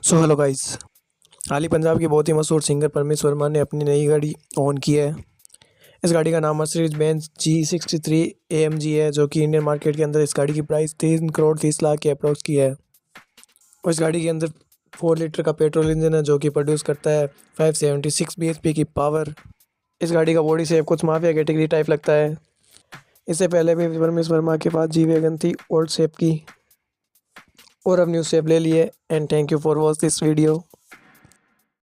सो hello guys. हाल ही पंजाब के बहुत ही मशहूर सिंगर परमेश वर्मा ने अपनी नई गाड़ी ऑन की है। इस गाड़ी का नाम मर्सिडीज बेंज G63 AMG है, जो कि इंडियन मार्केट के अंदर इस गाड़ी की प्राइस 3 करोड़ 30 लाख के अप्रोक्स की है। और इस गाड़ी के अंदर 4 लीटर का पेट्रोल इंजन है, जो कि प्रोड्यूस करता है 576 bhp की पावर। इस गाड़ी का बॉडी शेप कुछ माफिया कैटेगरी टाइप लगता है। इससे पहले भी परमेश वर्मा के पास जी वैगन थी ओल्ड शेप की, और अब न्यू शेप ले लिए। And thank you for watch this video.